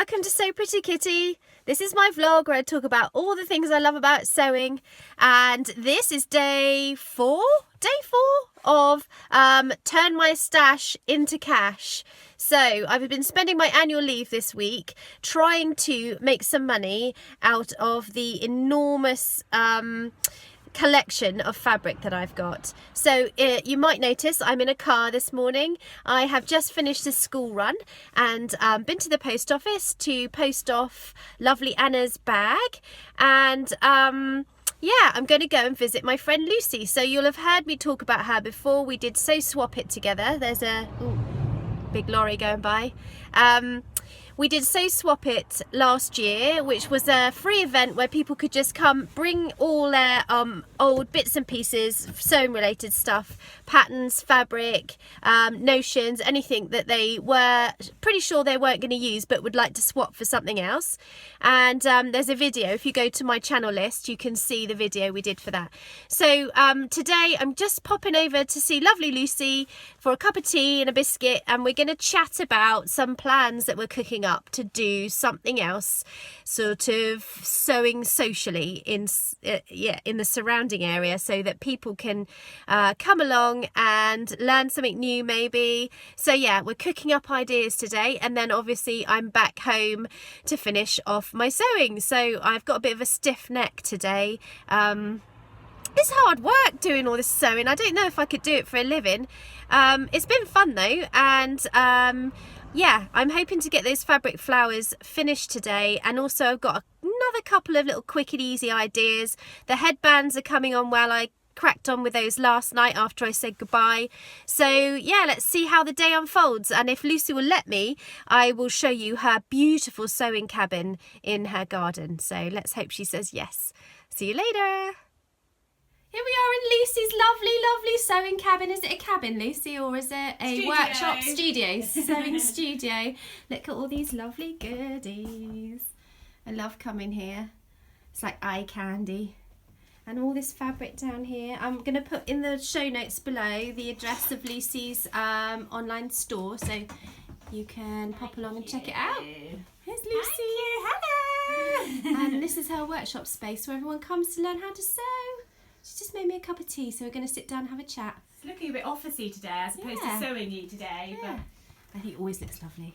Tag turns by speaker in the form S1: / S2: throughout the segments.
S1: welcome to Sew Pretty Kitty. This is my vlog where I talk about all the things I love about sewing, and this is day four of Turn My Stash into Cash. So I've been spending my annual leave this week trying to make some money out of the enormous collection of fabric that I've got. So you might notice I'm in a car this morning. I have just finished a school run and been to the post office to post off lovely Anna's bag, and yeah, I'm going to go and visit my friend Lucy. So you'll have heard me talk about her before. We did Sew Swap It together. There's a big lorry going by. We did Sew Swap It last year, which was a free event where people could just come, bring all their old bits and pieces, sewing related stuff, patterns, fabric, notions, anything that they were pretty sure they weren't going to use but would like to swap for something else. And there's a video. If you go to my channel list, you can see the video we did for that. So today I'm just popping over to see lovely Lucy for a cup of tea and a biscuit, and we're going to chat about some plans that we're cooking up to do something else, sort of sewing socially in the surrounding area, so that people can come along and learn something new maybe. So yeah, we're cooking up ideas today, and then obviously I'm back home to finish off my sewing. So I've got a bit of a stiff neck today. It's hard work doing all this sewing. I don't know if I could do it for a living. It's been fun though, and yeah, I'm hoping to get those fabric flowers finished today, and also I've got another couple of little quick and easy ideas. The headbands are coming on well. I cracked on with those last night after I said goodbye. So yeah, let's see how the day unfolds, and if Lucy will let me, I will show you her beautiful sewing cabin in her garden. So let's hope she says yes. See you later. Here we are in Lucy's lovely sewing cabin. Is it a cabin, Lucy, or is it a workshop studio? Sewing studio. Look at all these lovely goodies. I love coming here. It's like eye candy. And all this fabric down here. I'm going to put in the show notes below the address of Lucy's online store, so you can pop along and check it out. Here's Lucy. Hello. And this is her workshop space where everyone comes to learn how to sew. She just made me a cup of tea, so we're going to sit down and have a chat.
S2: It's looking a bit officey today as opposed to sewing you today.
S1: Yeah. But I think it always looks lovely.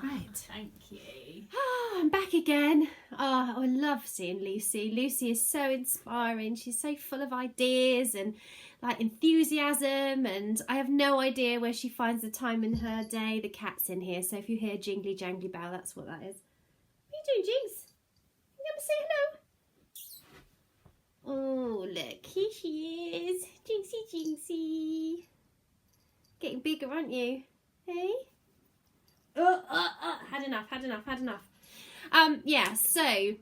S1: Right.
S2: Thank you.
S1: Oh, I'm back again. Oh, I love seeing Lucy. Lucy is so inspiring. She's so full of ideas and like enthusiasm, and I have no idea where she finds the time in her day. The cat's in here, so if you hear jingly jangly bell, that's what that is. What are you doing, Jinx? You come say hello? Oh, look, here she is. Jinxie. Getting bigger, aren't you? Hey? Had enough. Yeah, so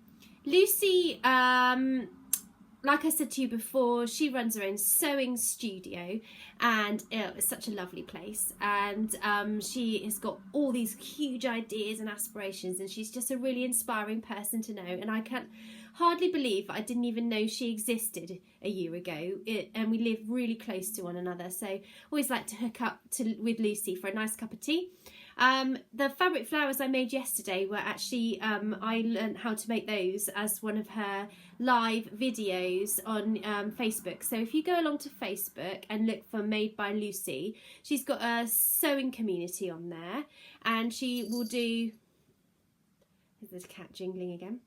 S1: Lucy, like I said to you before, she runs her own sewing studio, and it's such a lovely place, and she has got all these huge ideas and aspirations, and she's just a really inspiring person to know, and I can't hardly believe I didn't even know she existed a year ago, and we live really close to one another, so always like to hook up with Lucy for a nice cup of tea. The fabric flowers I made yesterday were actually, I learned how to make those as one of her live videos on Facebook. So if you go along to Facebook and look for Made by Lucy, she's got a sewing community on there, and she will do, there's the cat jingling again.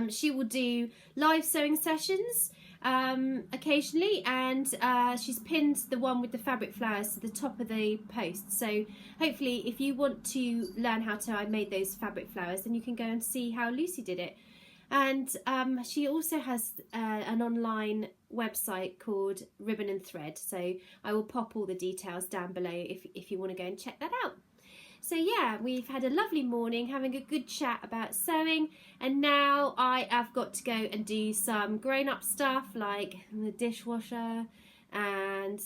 S1: She will do live sewing sessions occasionally, and she's pinned the one with the fabric flowers to the top of the post, so hopefully if you want to learn how to I made those fabric flowers, then you can go and see how Lucy did it. And she also has an online website called Ribbon and Thread, so I will pop all the details down below if you want to go and check that out. So yeah, we've had a lovely morning having a good chat about sewing, and now I have got to go and do some grown-up stuff like the dishwasher and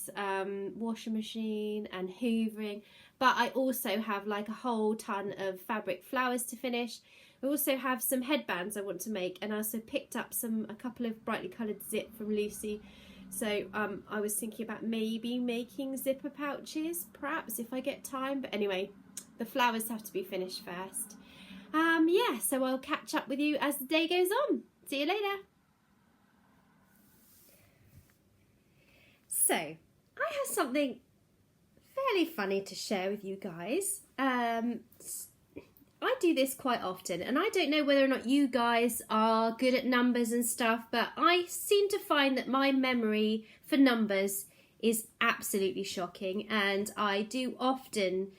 S1: washing machine and hoovering, but I also have like a whole ton of fabric flowers to finish. I also have some headbands I want to make, and I also picked up a couple of brightly coloured zip from Lucy. So I was thinking about maybe making zipper pouches, perhaps, if I get time. But anyway, the flowers have to be finished first. Yeah, so I'll catch up with you as the day goes on. See you later. So, I have something fairly funny to share with you guys. I do this quite often, and I don't know whether or not you guys are good at numbers and stuff, but I seem to find that my memory for numbers is absolutely shocking, and I do often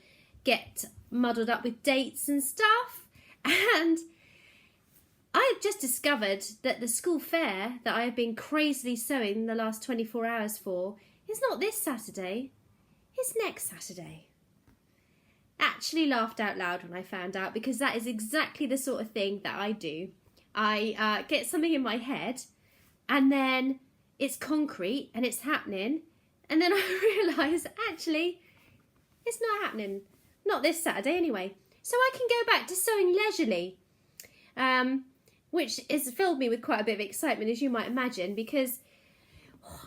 S1: get muddled up with dates and stuff. And I have just discovered that the school fair that I have been crazily sewing the last 24 hours for is not this Saturday, it's next Saturday. Actually laughed out loud when I found out, because that is exactly the sort of thing that I do. I get something in my head, and then it's concrete and it's happening, and then I realise actually it's not happening, not this Saturday anyway. So I can go back to sewing leisurely, which has filled me with quite a bit of excitement, as you might imagine, because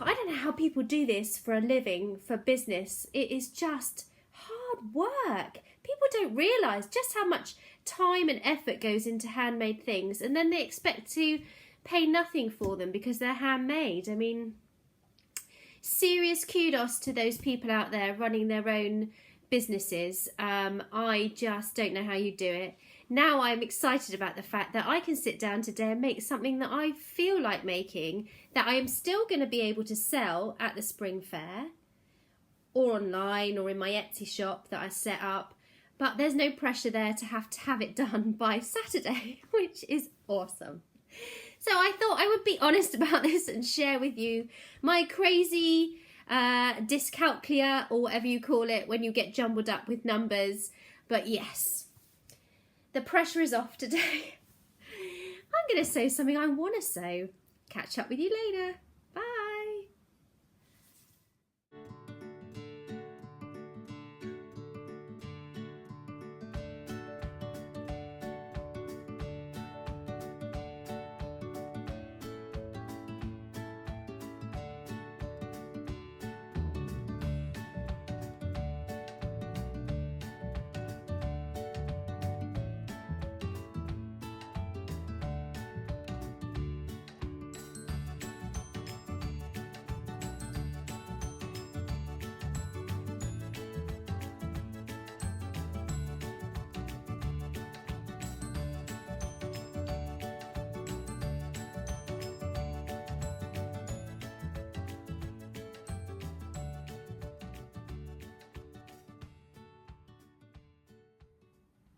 S1: I don't know how people do this for a living, for business. It is just hard work. People don't realise just how much time and effort goes into handmade things, and then they expect to pay nothing for them because they're handmade. I mean, serious kudos to those people out there running their own businesses. I just don't know how you do it. Now I'm excited about the fact that I can sit down today and make something that I feel like making, that I am still going to be able to sell at the spring fair, or online, or in my Etsy shop that I set up, but there's no pressure there to have it done by Saturday, which is awesome. So I thought I would be honest about this and share with you my crazy dyscalculia, or whatever you call it when you get jumbled up with numbers. But yes, the pressure is off today. I'm going to sew something I want to sew. Catch up with you later. Bye.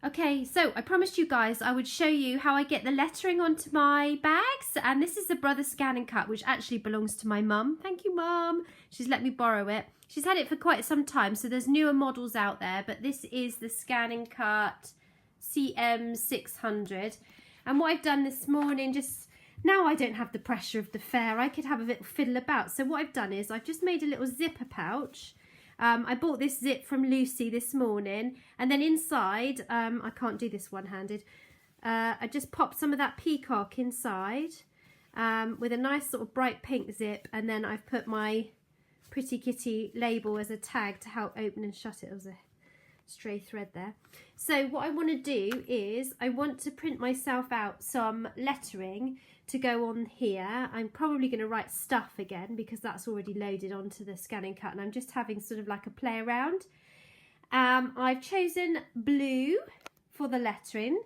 S1: Okay, so I promised you guys I would show you how I get the lettering onto my bags, and this is the Brother Scan and Cut, which actually belongs to my mum. Thank you, Mum. She's let me borrow it. She's had it for quite some time, so there's newer models out there, but this is the Scan and Cut CM600. And what I've done this morning, just now I don't have the pressure of the fair, I could have a little fiddle about. So what I've done is I've just made a little zipper pouch. I bought this zip from Lucy this morning, and then inside, I can't do this one-handed, I just popped some of that peacock inside with a nice sort of bright pink zip, and then I've put my Pretty Kitty label as a tag to help open and shut it. There was a stray thread there. So what I want to do is I want to print myself out some lettering to go on here. I'm probably going to write stuff again because that's already loaded onto the Scan and Cut, and I'm just having sort of like a play around. I've chosen blue for the lettering.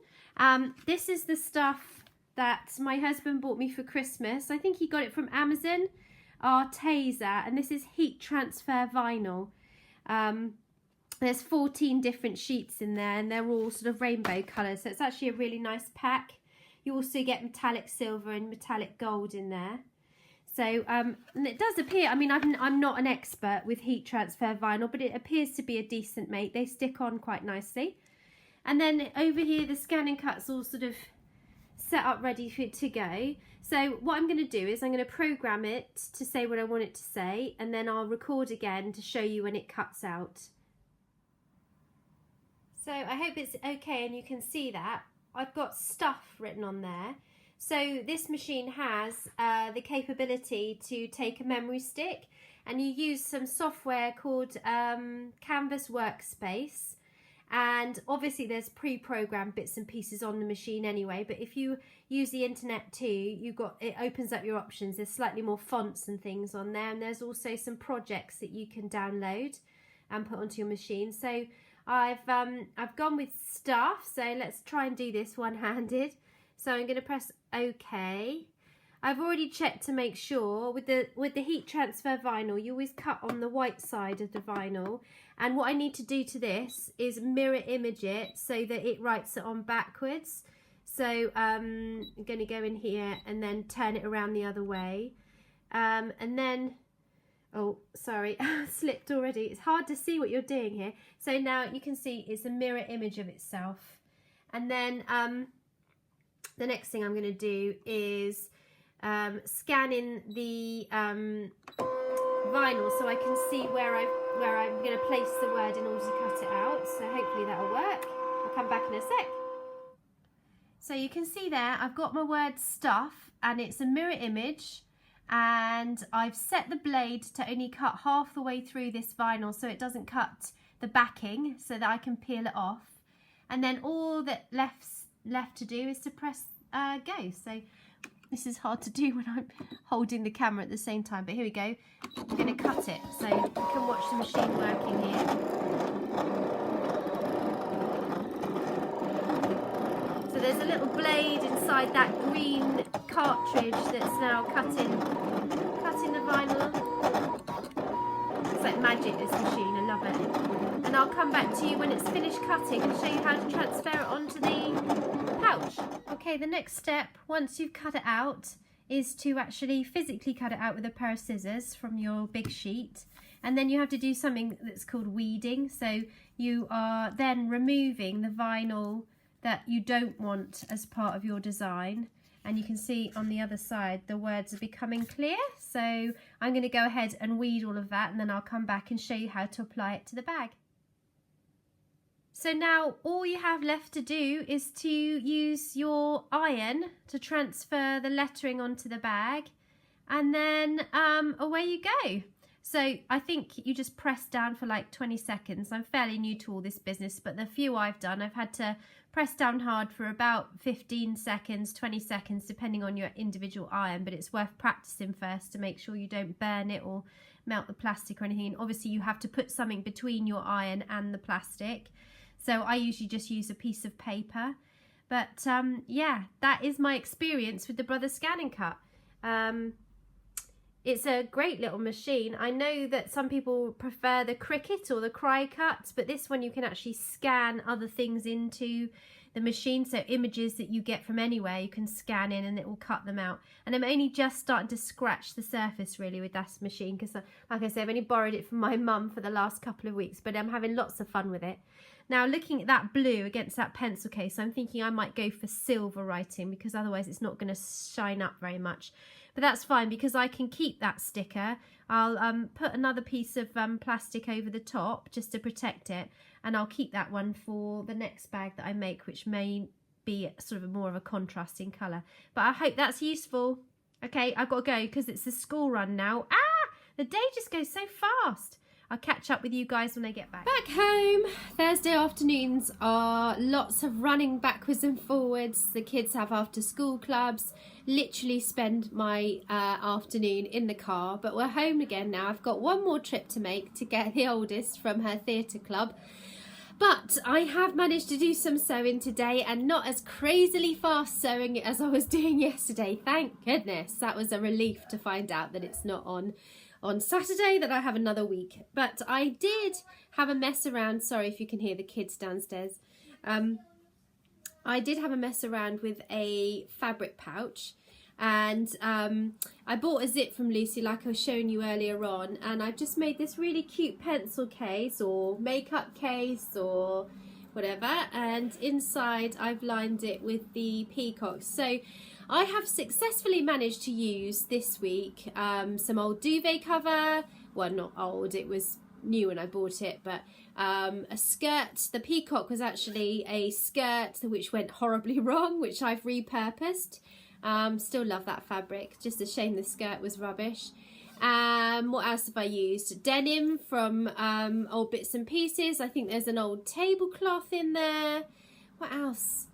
S1: This is the stuff that my husband bought me for Christmas. I think he got it from Amazon, Arteza, and this is heat transfer vinyl. There's 14 different sheets in there, and they're all sort of rainbow colours, so it's actually a really nice pack. You also get metallic silver and metallic gold in there. So, and it does appear, I mean, I'm not an expert with heat transfer vinyl, but it appears to be a decent make. They stick on quite nicely. And then over here, the Scan and Cut's all sort of set up ready for it to go. So what I'm going to do is I'm going to program it to say what I want it to say, and then I'll record again to show you when it cuts out. So I hope it's okay and you can see that. I've got stuff written on there. So this machine has the capability to take a memory stick, and you use some software called Canvas Workspace, And obviously there's pre-programmed bits and pieces on the machine anyway, but if you use the internet too, it opens up your options. There's slightly more fonts and things on there, and there's also some projects that you can download and put onto your machine. So I've gone with stuff, so let's try and do this one-handed. So I'm going to press OK. I've already checked to make sure with the heat transfer vinyl, you always cut on the white side of the vinyl. And what I need to do to this is mirror image it so that it writes it on backwards. So I'm going to go in here and then turn it around the other way. And then, oh, sorry, slipped already. It's hard to see what you're doing here. So now you can see it's a mirror image of itself. And then the next thing I'm going to do is scan in the vinyl so I can see where I'm going to place the word in order to cut it out. So hopefully that'll work. I'll come back in a sec. So you can see there I've got my word stuff, and it's a mirror image, and I've set the blade to only cut half the way through this vinyl so it doesn't cut the backing, so that I can peel it off. And then all that left to do is to press go. So this is hard to do when I'm holding the camera at the same time, but here we go. I'm going to cut it so you can watch the machine working here. So there's a little blade inside that green cartridge that's now cutting the vinyl. It's like magic, this machine, I love it. And I'll come back to you when it's finished cutting and show you how to transfer it onto the pouch. Okay, the next step, once you've cut it out, is to actually physically cut it out with a pair of scissors from your big sheet. And then you have to do something that's called weeding. So you are then removing the vinyl that you don't want as part of your design. And you can see on the other side the words are becoming clear. So I'm going to go ahead and weed all of that, and then I'll come back and show you how to apply it to the bag. So now all you have left to do is to use your iron to transfer the lettering onto the bag, and then away you go. So I think you just press down for like 20 seconds. I'm fairly new to all this business, but the few I've done, I've had to press down hard for about 15 seconds, 20 seconds, depending on your individual iron, but it's worth practicing first to make sure you don't burn it or melt the plastic or anything. And obviously you have to put something between your iron and the plastic. So I usually just use a piece of paper. But yeah, that is my experience with the Brothers Scan & Cut. It's a great little machine. I know that some people prefer the Cricut or the Cricut, but this one you can actually scan other things into the machine. So images that you get from anywhere, you can scan in and it will cut them out. And I'm only just starting to scratch the surface really with this machine because, like I said, I've only borrowed it from my mum for the last couple of weeks, but I'm having lots of fun with it. Now, looking at that blue against that pencil case, I'm thinking I might go for silver writing because otherwise it's not going to shine up very much. But that's fine because I can keep that sticker. I'll put another piece of plastic over the top just to protect it, and I'll keep that one for the next bag that I make, which may be sort of more of a contrasting colour. But I hope that's useful. Okay, I've got to go because it's the school run now. Ah, the day just goes so fast. I'll catch up with you guys when I get back. Back home, Thursday afternoons are lots of running backwards and forwards. The kids have after school clubs. Literally spend my afternoon in the car, but we're home again now. I've got one more trip to make to get the oldest from her theatre club. But I have managed to do some sewing today, and not as crazily fast sewing as I was doing yesterday. Thank goodness. That was a relief to find out that it's not on Saturday, that I have another week. But I did have a mess around. Sorry if you can hear the kids downstairs. I did have a mess around with a fabric pouch, and I bought a zip from Lucy like I was showing you earlier on, and I've just made this really cute pencil case or makeup case or whatever, and inside I've lined it with the peacocks. So I have successfully managed to use this week some old duvet cover. Well, not old, it was new when I bought it, but a skirt. The peacock was actually a skirt which went horribly wrong, which I've repurposed. Still love that fabric, just a shame the skirt was rubbish. What else have I used? Denim from Old Bits and Pieces. I think there's an old tablecloth in there. What else?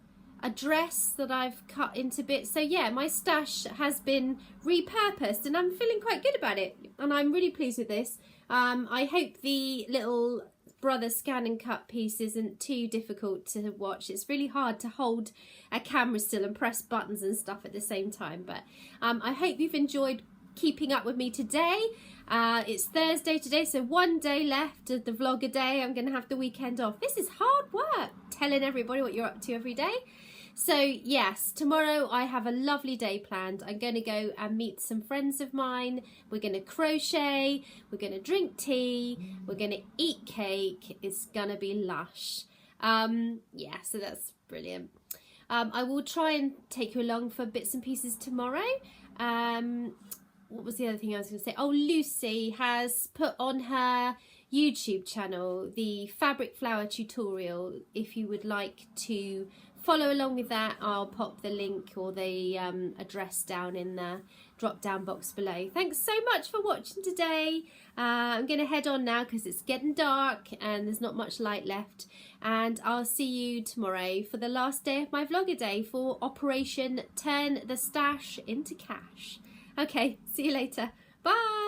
S1: A dress that I've cut into bits. So yeah, my stash has been repurposed and I'm feeling quite good about it. And I'm really pleased with this. I hope the little brother scan and cut piece isn't too difficult to watch. It's really hard to hold a camera still and press buttons and stuff at the same time. But I hope you've enjoyed keeping up with me today. It's Thursday today, so one day left of the vlogger day. I'm going to have the weekend off. This is hard work, telling everybody what you're up to every day. So yes, tomorrow I have a lovely day planned. I'm going to go and meet some friends of mine. We're going to crochet, we're going to drink tea, we're going to eat cake. It's going to be lush. Yeah, so that's brilliant. I will try and take you along for bits and pieces tomorrow. What was the other thing I was going to say? Oh, Lucy has put on her YouTube channel the fabric flower tutorial. If you would like to follow along with that, I'll pop the link or the address down in the drop down box below. Thanks so much for watching today. I'm going to head on now because it's getting dark and there's not much light left, and I'll see you tomorrow for the last day of my vlogger day for Operation Turn the Stash into Cash. Okay, see you later. Bye.